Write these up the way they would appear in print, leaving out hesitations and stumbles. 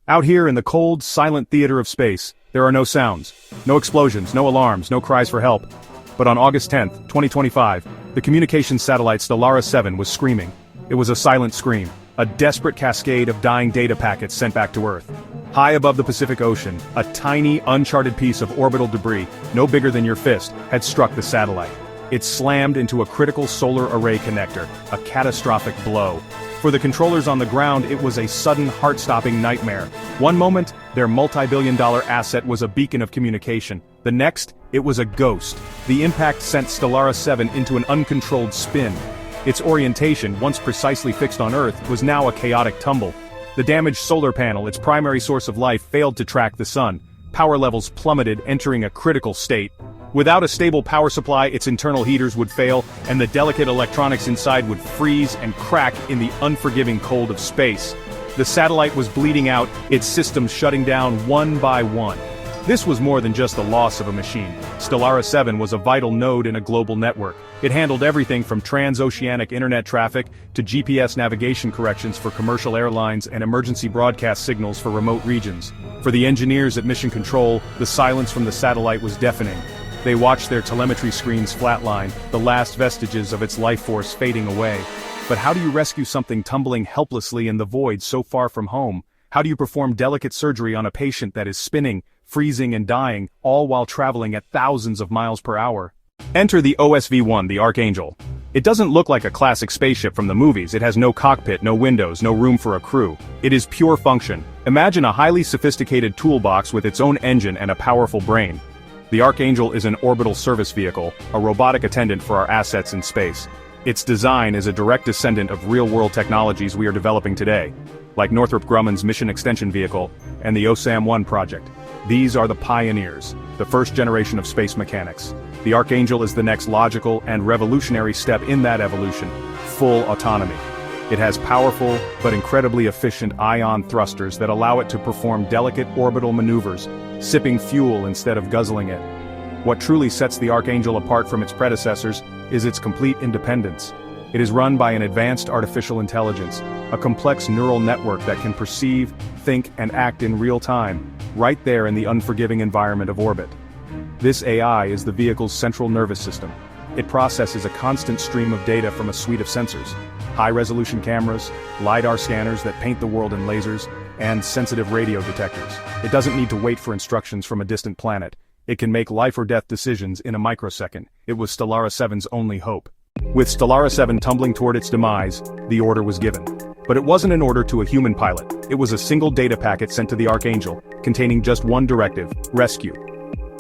Out here in the cold, silent theater of space, there are no sounds, no explosions, no alarms, no cries for help. But on August 10, 2025, the communications satellite Stellara 7 was screaming. It was a silent scream, a desperate cascade of dying data packets sent back to Earth. High above the Pacific Ocean, a tiny, uncharted piece of orbital debris, no bigger than your fist, had struck the satellite. It slammed into a critical solar array connector, a catastrophic blow. For the controllers on the ground, it was a sudden, heart-stopping nightmare. One moment, their multi-billion-dollar asset was a beacon of communication. The next, it was a ghost. The impact sent Stellara 7 into an uncontrolled spin. Its orientation, once precisely fixed on Earth, was now a chaotic tumble. The damaged solar panel, its primary source of life, failed to track the sun. Power levels plummeted, entering a critical state. Without a stable power supply, its internal heaters would fail, and the delicate electronics inside would freeze and crack in the unforgiving cold of space. The satellite was bleeding out, its systems shutting down one by one. This was more than just the loss of a machine. Stellara 7 was a vital node in a global network. It handled everything from transoceanic internet traffic to GPS navigation corrections for commercial airlines and emergency broadcast signals for remote regions. For the engineers at Mission Control, the silence from the satellite was deafening. They watched their telemetry screens flatline, the last vestiges of its life force fading away. But how do you rescue something tumbling helplessly in the void so far from home? How do you perform delicate surgery on a patient that is spinning, freezing and dying, all while traveling at thousands of miles per hour? Enter the OSV-1, the Archangel. It doesn't look like a classic spaceship from the movies. It has no cockpit, no windows, no room for a crew. It is pure function. Imagine a highly sophisticated toolbox with its own engine and a powerful brain. The Archangel is an orbital service vehicle, a robotic attendant for our assets in space. Its design is a direct descendant of real-world technologies we are developing today, like Northrop Grumman's Mission Extension Vehicle and the OSAM-1 project. These are the pioneers, the first generation of space mechanics. The Archangel is the next logical and revolutionary step in that evolution, full autonomy. It has powerful, but incredibly efficient ion thrusters that allow it to perform delicate orbital maneuvers, sipping fuel instead of guzzling it. What truly sets the Archangel apart from its predecessors is its complete independence. It is run by an advanced artificial intelligence, a complex neural network that can perceive, think, and act in real time, right there in the unforgiving environment of orbit. This AI is the vehicle's central nervous system. It processes a constant stream of data from a suite of sensors: high-resolution cameras, LiDAR scanners that paint the world in lasers, and sensitive radio detectors. It doesn't need to wait for instructions from a distant planet. It can make life-or-death decisions in a microsecond. It was Stellara 7's only hope. With Stellara 7 tumbling toward its demise, the order was given. But it wasn't an order to a human pilot. It was a single data packet sent to the Archangel, containing just one directive: rescue.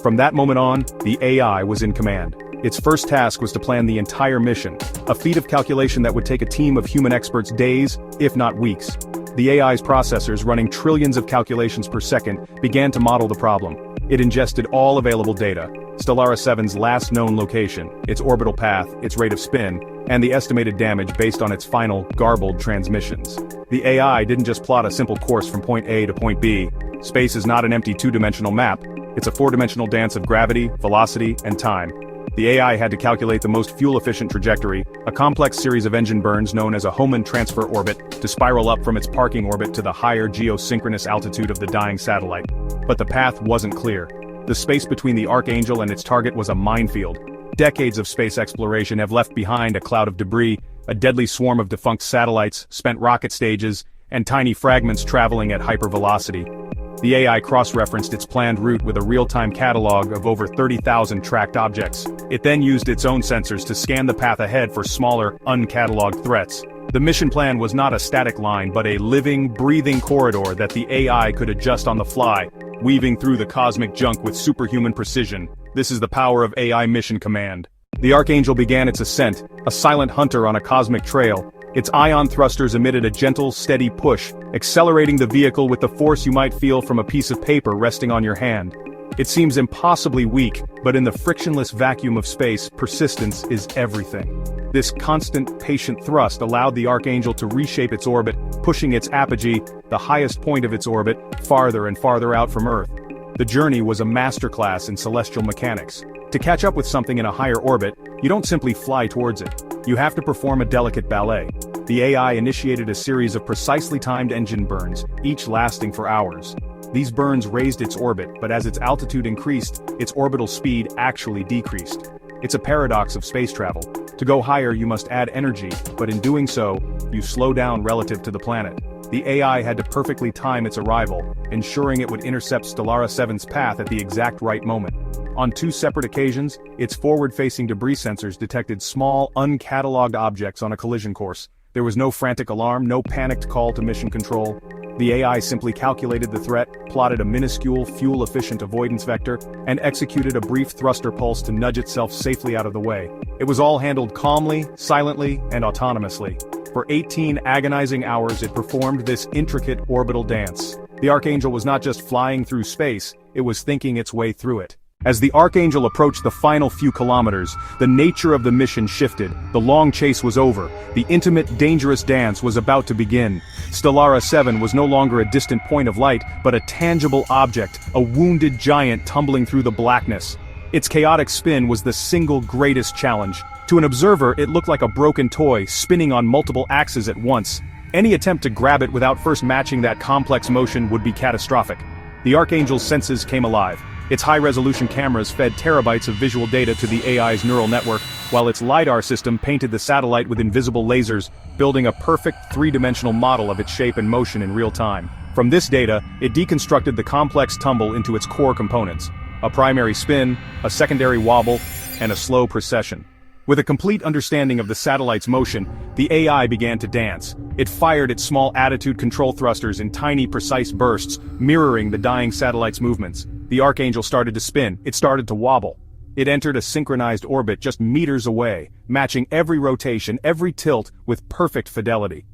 From that moment on, the AI was in command. Its first task was to plan the entire mission, a feat of calculation that would take a team of human experts days, if not weeks. The AI's processors, running trillions of calculations per second, began to model the problem. It ingested all available data: Stellara 7's last known location, its orbital path, its rate of spin, and the estimated damage based on its final, garbled transmissions. The AI didn't just plot a simple course from point A to point B. Space is not an empty two-dimensional map. It's a four-dimensional dance of gravity, velocity, and time. The AI had to calculate the most fuel-efficient trajectory, a complex series of engine burns known as a Hohmann transfer orbit, to spiral up from its parking orbit to the higher geosynchronous altitude of the dying satellite. But the path wasn't clear. The space between the Archangel and its target was a minefield. Decades of space exploration have left behind a cloud of debris, a deadly swarm of defunct satellites, spent rocket stages, and tiny fragments traveling at hypervelocity. The AI cross-referenced its planned route with a real-time catalog of over 30,000 tracked objects. It then used its own sensors to scan the path ahead for smaller, uncatalogued threats. The mission plan was not a static line but a living, breathing corridor that the AI could adjust on the fly, weaving through the cosmic junk with superhuman precision. This is the power of AI Mission Command. The Archangel began its ascent, a silent hunter on a cosmic trail. Its ion thrusters emitted a gentle, steady push, accelerating the vehicle with the force you might feel from a piece of paper resting on your hand. It seems impossibly weak, but in the frictionless vacuum of space, persistence is everything. This constant, patient thrust allowed the Archangel to reshape its orbit, pushing its apogee, the highest point of its orbit, farther and farther out from Earth. The journey was a masterclass in celestial mechanics. To catch up with something in a higher orbit, you don't simply fly towards it. You have to perform a delicate ballet. The AI initiated a series of precisely timed engine burns, each lasting for hours. These burns raised its orbit, but as its altitude increased, its orbital speed actually decreased. It's a paradox of space travel. To go higher you must add energy, but in doing so, you slow down relative to the planet. The AI had to perfectly time its arrival, ensuring it would intercept Stellara 7's path at the exact right moment. On 2 separate occasions, its forward-facing debris sensors detected small, uncatalogued objects on a collision course. There was no frantic alarm, no panicked call to mission control. The AI simply calculated the threat, plotted a minuscule, fuel-efficient avoidance vector, and executed a brief thruster pulse to nudge itself safely out of the way. It was all handled calmly, silently, and autonomously. For 18 agonizing hours it performed this intricate orbital dance. The Archangel was not just flying through space, it was thinking its way through it. As the Archangel approached the final few kilometers, the nature of the mission shifted. The long chase was over. The intimate, dangerous dance was about to begin. Stellara 7 was no longer a distant point of light, but a tangible object, a wounded giant tumbling through the blackness. Its chaotic spin was the single greatest challenge. To an observer, it looked like a broken toy, spinning on multiple axes at once. Any attempt to grab it without first matching that complex motion would be catastrophic. The Archangel's senses came alive. Its high-resolution cameras fed terabytes of visual data to the AI's neural network, while its LiDAR system painted the satellite with invisible lasers, building a perfect three-dimensional model of its shape and motion in real time. From this data, it deconstructed the complex tumble into its core components: a primary spin, a secondary wobble, and a slow precession. With a complete understanding of the satellite's motion, the AI began to dance. It fired its small attitude control thrusters in tiny, precise bursts, mirroring the dying satellite's movements. The Archangel started to spin. It started to wobble. It entered a synchronized orbit just meters away, matching every rotation, every tilt, with perfect fidelity.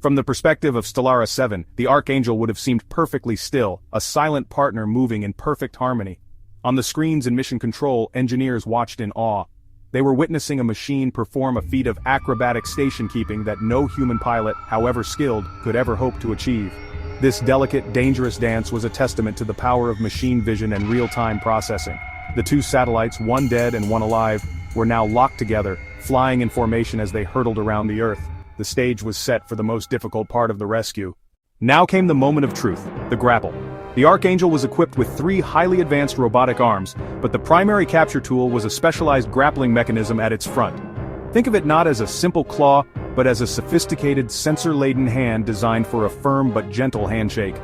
From the perspective of Stellara 7, the Archangel would have seemed perfectly still, a silent partner moving in perfect harmony. On the screens in mission control, engineers watched in awe. They were witnessing a machine perform a feat of acrobatic station-keeping that no human pilot, however skilled, could ever hope to achieve. This delicate, dangerous dance was a testament to the power of machine vision and real-time processing. The 2 satellites, one dead and one alive, were now locked together, flying in formation as they hurtled around the Earth. The stage was set for the most difficult part of the rescue. Now came the moment of truth, the grapple. The Archangel was equipped with 3 highly advanced robotic arms, but the primary capture tool was a specialized grappling mechanism at its front. Think of it not as a simple claw, but as a sophisticated, sensor-laden hand designed for a firm but gentle handshake.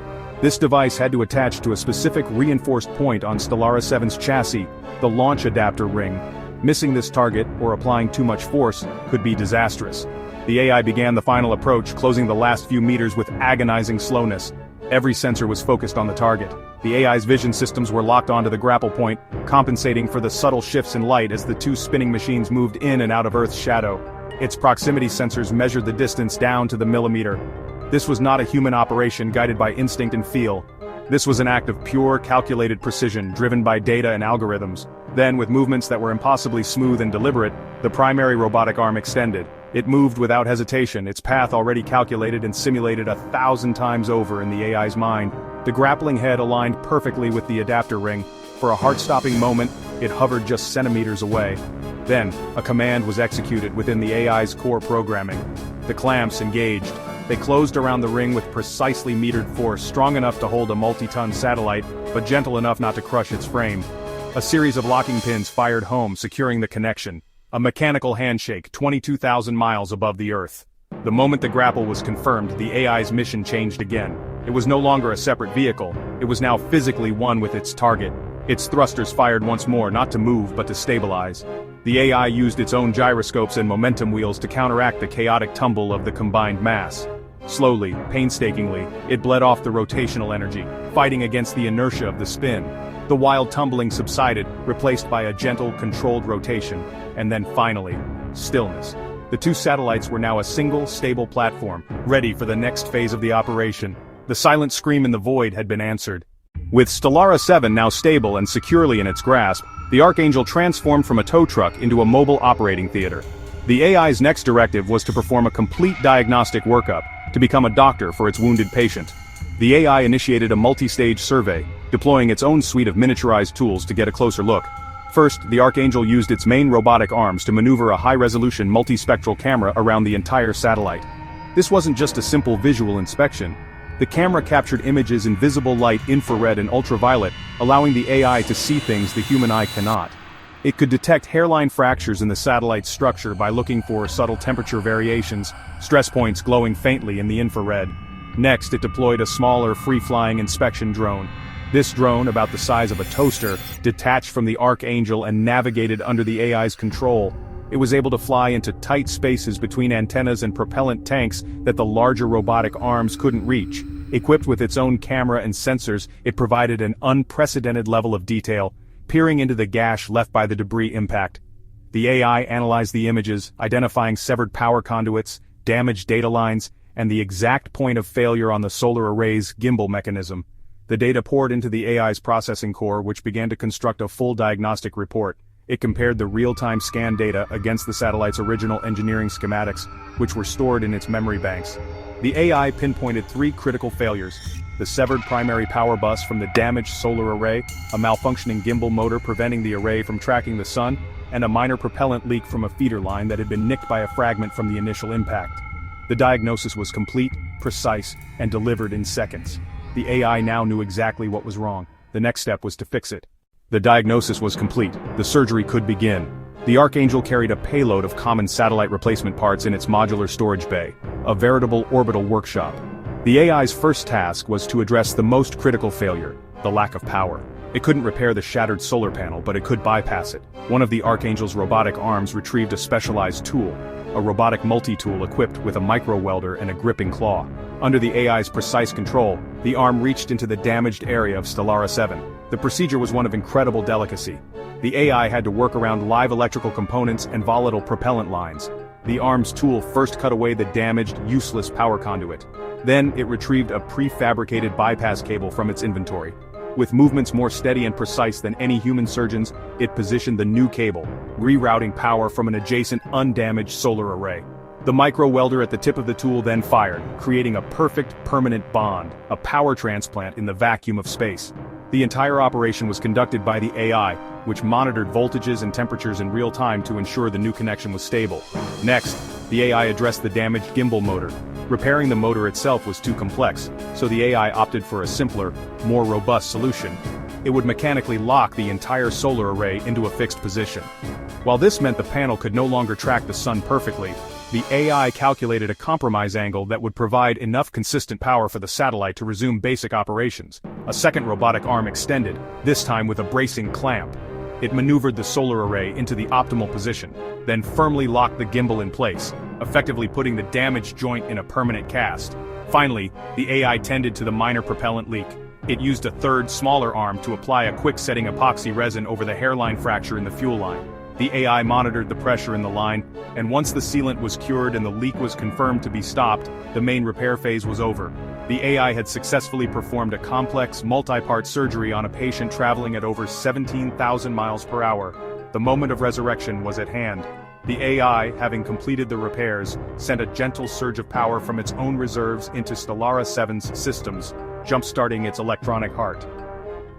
This device had to attach to a specific reinforced point on Stellara 7's chassis, the launch adapter ring. Missing this target, or applying too much force, could be disastrous. The AI began the final approach, closing the last few meters with agonizing slowness. Every sensor was focused on the target. The AI's vision systems were locked onto the grapple point, compensating for the subtle shifts in light as the 2 spinning machines moved in and out of Earth's shadow. Its proximity sensors measured the distance down to the millimeter. This was not a human operation guided by instinct and feel. This was an act of pure, calculated precision, driven by data and algorithms. Then, with movements that were impossibly smooth and deliberate, the primary robotic arm extended. It moved without hesitation, its path already calculated and simulated 1,000 times over in the AI's mind. The grappling head aligned perfectly with the adapter ring. For a heart-stopping moment, it hovered just centimeters away. Then, a command was executed within the AI's core programming. The clamps engaged. They closed around the ring with precisely metered force, strong enough to hold a multi-ton satellite, but gentle enough not to crush its frame. A series of locking pins fired home, securing the connection. A mechanical handshake 22,000 miles above the Earth. The moment the grapple was confirmed, the AI's mission changed again. It was no longer a separate vehicle. It was now physically one with its target. Its thrusters fired once more, not to move but to stabilize. The AI used its own gyroscopes and momentum wheels to counteract the chaotic tumble of the combined mass. Slowly, painstakingly, it bled off the rotational energy, fighting against the inertia of the spin. The wild tumbling subsided, replaced by a gentle, controlled rotation, and then finally, stillness. The 2 satellites were now a single, stable platform, ready for the next phase of the operation. The silent scream in the void had been answered. With Stellara 7 now stable and securely in its grasp, the Archangel transformed from a tow truck into a mobile operating theater. The AI's next directive was to perform a complete diagnostic workup, to become a doctor for its wounded patient. The AI initiated a multi-stage survey, deploying its own suite of miniaturized tools to get a closer look. First, the Archangel used its main robotic arms to maneuver a high-resolution multispectral camera around the entire satellite. This wasn't just a simple visual inspection. The camera captured images in visible light, infrared and ultraviolet, allowing the AI to see things the human eye cannot. It could detect hairline fractures in the satellite's structure by looking for subtle temperature variations, stress points glowing faintly in the infrared. Next, it deployed a smaller, free-flying inspection drone. This drone, about the size of a toaster, detached from the Archangel and navigated under the AI's control. It was able to fly into tight spaces between antennas and propellant tanks that the larger robotic arms couldn't reach. Equipped with its own camera and sensors, it provided an unprecedented level of detail, peering into the gash left by the debris impact. The AI analyzed the images, identifying severed power conduits, damaged data lines, and the exact point of failure on the solar array's gimbal mechanism. The data poured into the AI's processing core, which began to construct a full diagnostic report. It compared the real-time scan data against the satellite's original engineering schematics, which were stored in its memory banks. The AI pinpointed 3 critical failures: the severed primary power bus from the damaged solar array, a malfunctioning gimbal motor preventing the array from tracking the sun, and a minor propellant leak from a feeder line that had been nicked by a fragment from the initial impact. The diagnosis was complete, precise, and delivered in seconds. The AI now knew exactly what was wrong. The next step was to fix it. The diagnosis was complete. The surgery could begin. The Archangel carried a payload of common satellite replacement parts in its modular storage bay, a veritable orbital workshop. The AI's first task was to address the most critical failure, the lack of power. It couldn't repair the shattered solar panel, but it could bypass it. One of the Archangel's robotic arms retrieved a specialized tool, a robotic multi-tool equipped with a micro-welder and a gripping claw. Under the AI's precise control, the arm reached into the damaged area of Stellara 7. The procedure was one of incredible delicacy. The AI had to work around live electrical components and volatile propellant lines. The arm's tool first cut away the damaged, useless power conduit. Then, it retrieved a prefabricated bypass cable from its inventory. With movements more steady and precise than any human surgeon's, it positioned the new cable, rerouting power from an adjacent, undamaged solar array. The micro-welder at the tip of the tool then fired, creating a perfect, permanent bond, a power transplant in the vacuum of space. The entire operation was conducted by the AI, which monitored voltages and temperatures in real time to ensure the new connection was stable. Next, the AI addressed the damaged gimbal motor. Repairing the motor itself was too complex, so the AI opted for a simpler, more robust solution. It would mechanically lock the entire solar array into a fixed position. While this meant the panel could no longer track the sun perfectly, the AI calculated a compromise angle that would provide enough consistent power for the satellite to resume basic operations. A second robotic arm extended, this time with a bracing clamp. It maneuvered the solar array into the optimal position, then firmly locked the gimbal in place, effectively putting the damaged joint in a permanent cast. Finally, the AI tended to the minor propellant leak. It used a third, smaller arm to apply a quick-setting epoxy resin over the hairline fracture in the fuel line. The AI monitored the pressure in the line, and once the sealant was cured and the leak was confirmed to be stopped, the main repair phase was over. The AI had successfully performed a complex, multi-part surgery on a patient traveling at over 17,000 miles per hour. The moment of resurrection was at hand. The AI, having completed the repairs, sent a gentle surge of power from its own reserves into Stellara 7's systems, jump-starting its electronic heart.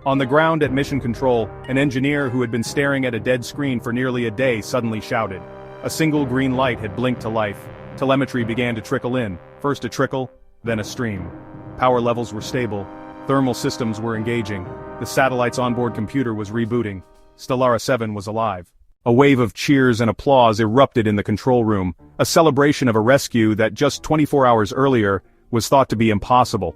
On the ground at Mission Control, an engineer who had been staring at a dead screen for nearly a day suddenly shouted. A single green light had blinked to life. Telemetry began to trickle in, first a trickle, then a stream. Power levels were stable. Thermal systems were engaging. The satellite's onboard computer was rebooting. Stellara 7 was alive. A wave of cheers and applause erupted in the control room, a celebration of a rescue that just 24 hours earlier was thought to be impossible.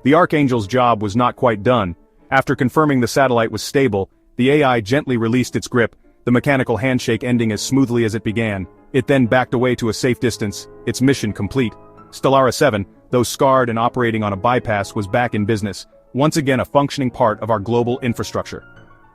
The Archangel's job was not quite done. After confirming the satellite was stable, the AI gently released its grip, the mechanical handshake ending as smoothly as it began. It then backed away to a safe distance, its mission complete. Stellara 7, though scarred and operating on a bypass, was back in business, once again a functioning part of our global infrastructure.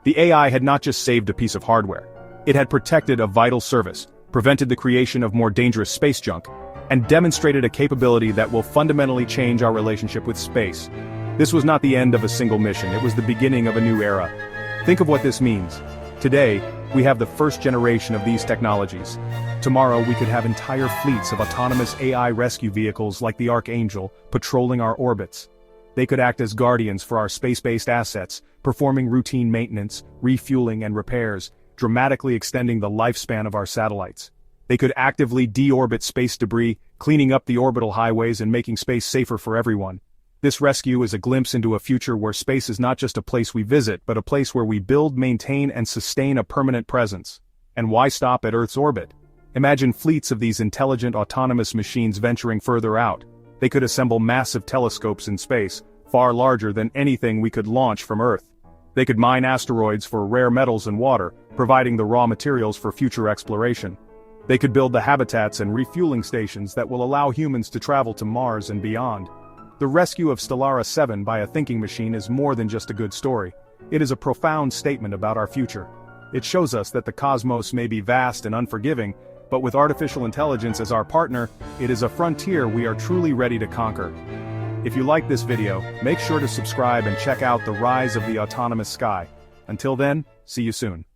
The AI had not just saved a piece of hardware. It had protected a vital service, prevented the creation of more dangerous space junk, and demonstrated a capability that will fundamentally change our relationship with space. This was not the end of a single mission, it was the beginning of a new era. Think of what this means. Today, we have the first generation of these technologies. Tomorrow we could have entire fleets of autonomous AI rescue vehicles like the Archangel patrolling our orbits. They could act as guardians for our space-based assets, performing routine maintenance, refueling and repairs, dramatically extending the lifespan of our satellites. They could actively deorbit space debris, cleaning up the orbital highways and making space safer for everyone. This rescue is a glimpse into a future where space is not just a place we visit, but a place where we build, maintain, and sustain a permanent presence. And why stop at Earth's orbit? Imagine fleets of these intelligent autonomous machines venturing further out. They could assemble massive telescopes in space, far larger than anything we could launch from Earth. They could mine asteroids for rare metals and water, providing the raw materials for future exploration. They could build the habitats and refueling stations that will allow humans to travel to Mars and beyond. The rescue of Stellara 7 by a thinking machine is more than just a good story. It is a profound statement about our future. It shows us that the cosmos may be vast and unforgiving, but with artificial intelligence as our partner, it is a frontier we are truly ready to conquer. If you like this video, make sure to subscribe and check out the rise of the autonomous sky. Until then, see you soon.